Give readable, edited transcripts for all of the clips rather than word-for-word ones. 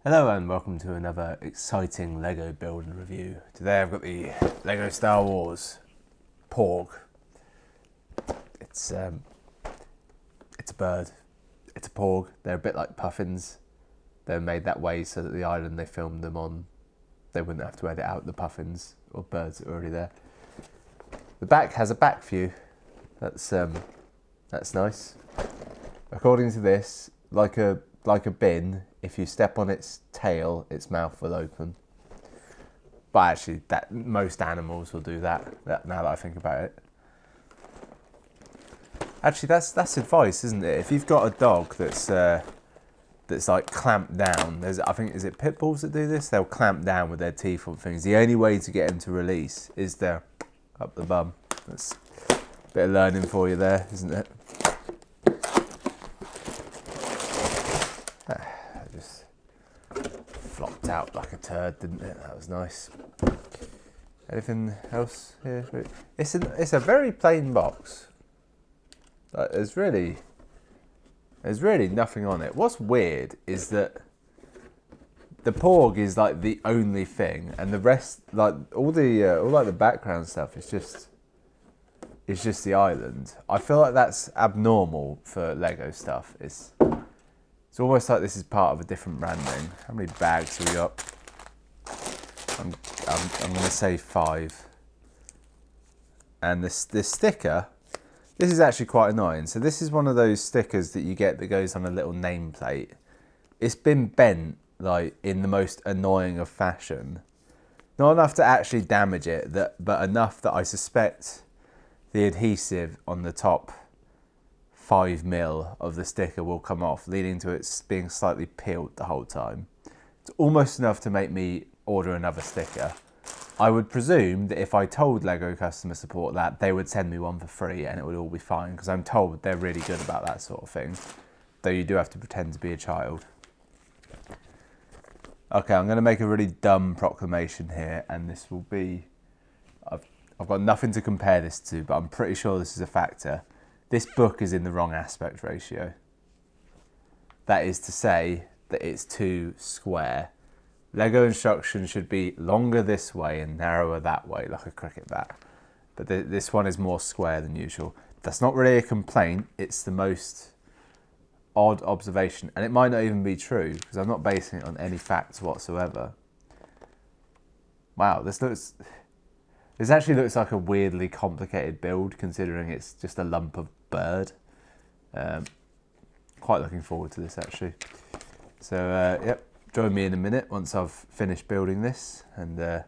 Hello and welcome to another exciting LEGO build and review. Today I've got the LEGO Star Wars Porg. It's a bird. It's a Porg. They're a bit like puffins. They're made that way so that the island they filmed them on, they wouldn't have to edit out the puffins or birds that are already there. The back has a back view. That's nice. According to this, like a bin, if you step on its tail, its mouth will open. But actually, most animals will do that. Now that I think about it, actually, that's advice, isn't it? If you've got a dog that's like clamped down, I think is it pit bulls that do this? They'll clamp down with their teeth on things. The only way to get them to release is to up the bum. That's a bit of learning for you there, isn't it? Just flopped out like a turd, didn't it? That was nice. Anything else here? It's a very plain box. There's really nothing on it. What's weird is that the Porg is like the only thing, and the rest, like all the background stuff, is just the island. I feel like that's abnormal for LEGO stuff. It's almost like this is part of a different branding. How many bags have we got? I'm going to say 5. And this sticker, this is actually quite annoying. So this is one of those stickers that you get that goes on a little nameplate. It's been bent like in the most annoying of fashion. Not enough to actually damage it, but enough that I suspect the adhesive on the top 5mm of the sticker will come off, leading to it being slightly peeled the whole time. It's almost enough to make me order another sticker. I would presume that if I told LEGO customer support that, they would send me one for free and it would all be fine, because I'm told they're really good about that sort of thing, though you do have to pretend to be a child. Okay, I'm going to make a really dumb proclamation here, and this will be... I've got nothing to compare this to, but I'm pretty sure this is a factor. This book is in the wrong aspect ratio. That is to say that it's too square. LEGO instructions should be longer this way and narrower that way, like a cricket bat. But this one is more square than usual. That's not really a complaint, it's the most odd observation. And it might not even be true, because I'm not basing it on any facts whatsoever. Wow, this actually looks like a weirdly complicated build, considering it's just a lump of bird. Quite looking forward to this, actually. So, yep, join me in a minute once I've finished building this. And at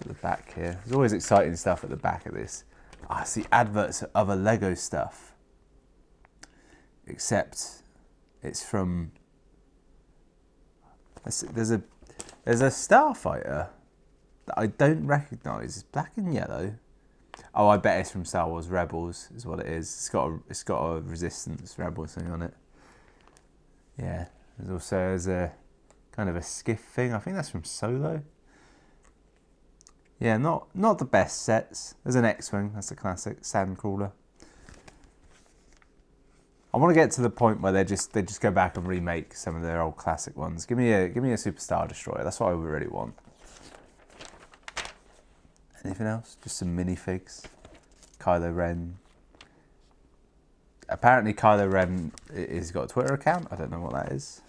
the back here, there's always exciting stuff at the back of this. I see adverts of other LEGO stuff, except it's from... There's a starfighter that I don't recognise. It's black and yellow. Oh, I bet it's from Star Wars Rebels, is what it is. It's got a Resistance Rebels thing on it. Yeah, there's a kind of a skiff thing. I think that's from Solo. Yeah, not the best sets. There's an X-Wing, that's a classic, Sandcrawler. I want to get to the point where they just go back and remake some of their old classic ones. Give me a Super Star Destroyer. That's what I really want. Anything else? Just some minifigs. Kylo Ren. Apparently Kylo Ren has got a Twitter account. I don't know what that is.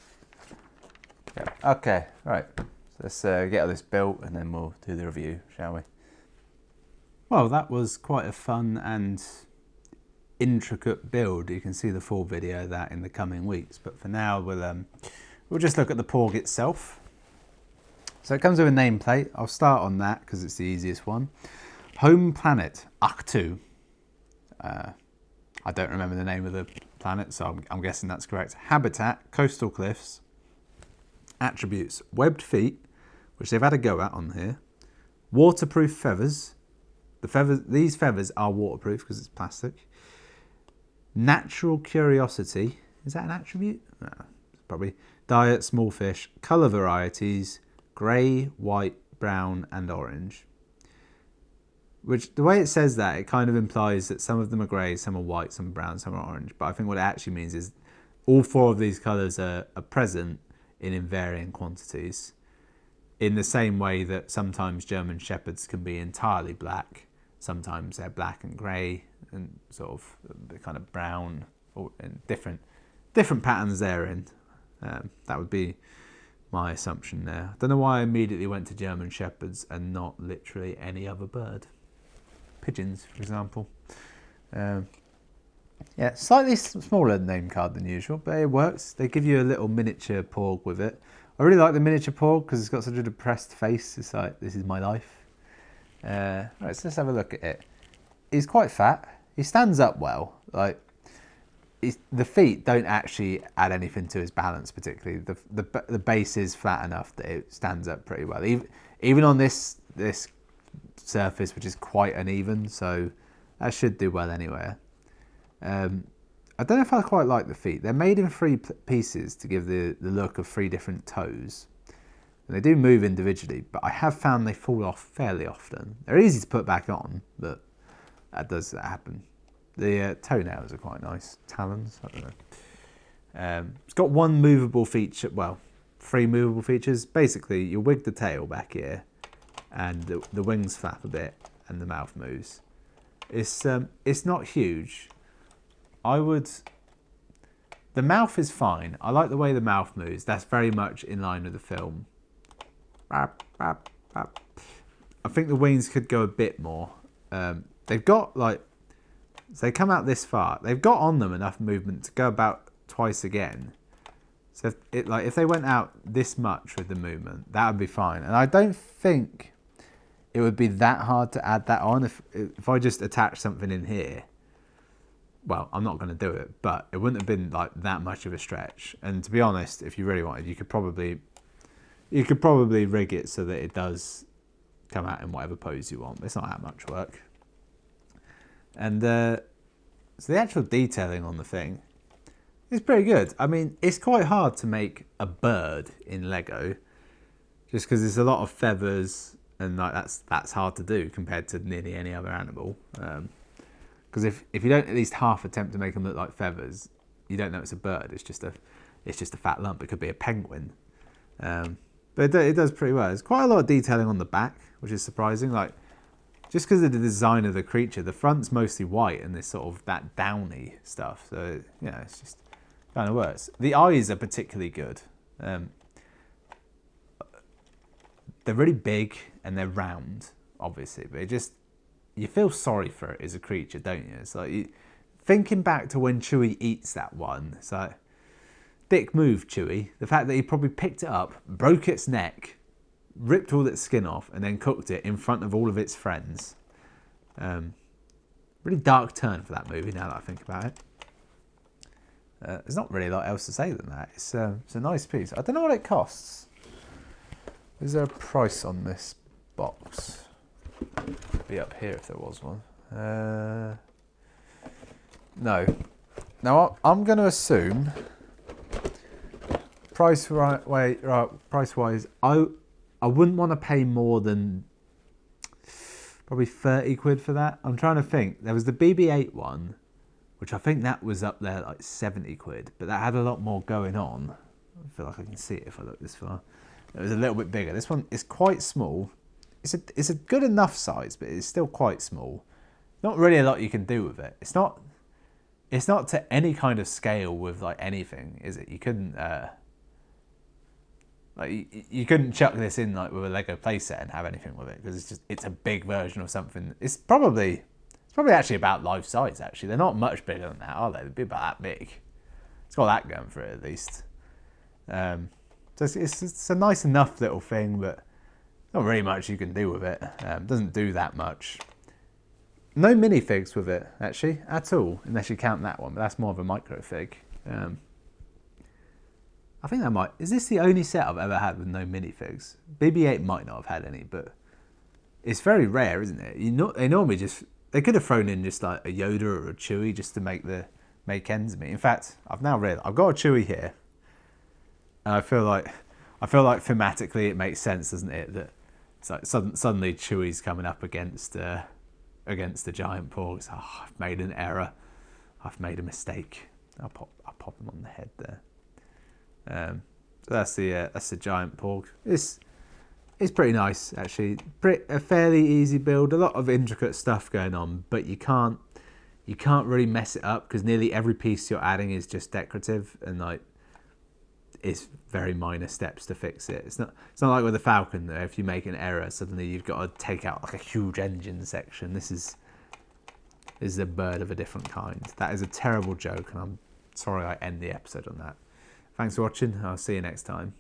Yeah. Okay, right. So let's get all this built and then we'll do the review, shall we? Well, that was quite a fun and intricate build. You can see the full video of that in the coming weeks. But for now, we'll just look at the Porg itself. So it comes with a nameplate. I'll start on that because it's the easiest one. Home planet, Ahch-To. I don't remember the name of the planet, so I'm guessing that's correct. Habitat, coastal cliffs. Attributes, webbed feet, which they've had a go at on here. Waterproof feathers. These feathers are waterproof because it's plastic. Natural curiosity. Is that an attribute? No, probably. Diet, small fish. Colour varieties. Grey, white, brown and orange. Which, the way it says that, it kind of implies that some of them are grey, some are white, some are brown, some are orange. But I think what it actually means is all 4 of these colours are present in varying quantities, in the same way that sometimes German Shepherds can be entirely black, sometimes they're black and grey, and sort of the kind of brown, or in different patterns therein. That would be my assumption there. I don't know why I immediately went to German Shepherds and not literally any other bird. Pigeons, for example. Yeah, slightly smaller name card than usual, but it works. They give you a little miniature Porg with it. I really like the miniature Porg because it's got such a depressed face. It's like, this is my life. Right, so let's have a look at it. He's quite fat. He stands up well. Like, the feet don't actually add anything to his balance particularly. The base is flat enough that it stands up pretty well. Even on this surface, which is quite uneven, so that should do well anyway. I don't know if I quite like the feet. They're made in 3 pieces to give the look of 3 different toes. And they do move individually, but I have found they fall off fairly often. They're easy to put back on, but that does happen. The toenails are quite nice. Talons, I don't know. It's got 1 movable feature, well, 3 movable features. Basically, you wig the tail back here, and the wings flap a bit, and the mouth moves. It's not huge. The mouth is fine. I like the way the mouth moves. That's very much in line with the film. I think the wings could go a bit more. They've got like, so they come out this far. They've got on them enough movement to go about twice again. So if they went out this much with the movement, that would be fine. And I don't think it would be that hard to add that on if I just attach something in here. Well, I'm not going to do it, but it wouldn't have been like that much of a stretch. And to be honest, if you really wanted, you could probably rig it so that it does come out in whatever pose you want. It's not that much work. And so the actual detailing on the thing is pretty good. I mean, it's quite hard to make a bird in Lego, just because there's a lot of feathers, and like that's hard to do compared to nearly any other animal. Because if you don't at least half attempt to make them look like feathers, you don't know it's a bird. It's just a fat lump. It could be a penguin. But it does pretty well. There's quite a lot of detailing on the back, which is surprising. Like, just because of the design of the creature, the front's mostly white and this sort of that downy stuff. So, yeah, it's just kind of works. The eyes are particularly good. They're really big and they're round, obviously, but you feel sorry for it as a creature, don't you? It's like, thinking back to when Chewie eats that one, it's like, dick move, Chewie. The fact that he probably picked it up, broke its neck, ripped all its skin off, and then cooked it in front of all of its friends. Really dark turn for that movie, now that I think about it. There's not really a lot else to say than that. It's a nice piece. I don't know what it costs. Is there a price on this box? It'd be up here if there was one. No. Now I'm going to assume price-wise, I wouldn't want to pay more than probably 30 quid for that. I'm trying to think. There was the BB-8 one, which I think that was up there like 70 quid, but that had a lot more going on. I feel like I can see it if I look this far. It was a little bit bigger. This one is quite small. It's a good enough size, but it's still quite small. Not really a lot you can do with it. It's not to any kind of scale with like anything, is it? You couldn't you couldn't chuck this in like with a Lego playset and have anything with it, because it's a big version of something. It's probably actually about life size. Actually, they're not much bigger than that, are they? They'd be about that big. It's got that going for it at least. So it's a nice enough little thing, but not really much you can do with it. Doesn't do that much. No minifigs with it, actually, at all, unless you count that one, but that's more of a microfig. I think that might... Is this the only set I've ever had with no minifigs? BB-8 might not have had any, but it's very rare, isn't it? They normally just... They could have thrown in just like a Yoda or a Chewie just to make ends meet. In fact, I've now realised I've got a Chewie here, and I feel like thematically it makes sense, doesn't it? That it's like suddenly Chewie's coming up against the giant Porg. Oh, I've made an error. I've made a mistake. I'll pop him on the head there. So that's the giant Porg. It's pretty nice actually. A fairly easy build. A lot of intricate stuff going on, but you can't really mess it up because nearly every piece you're adding is just decorative and like it's very minor steps to fix it. It's not like with the Falcon though. If you make an error, suddenly you've got to take out like a huge engine section. This is a bird of a different kind. That is a terrible joke, and I'm sorry I end the episode on that. Thanks for watching. I'll see you next time.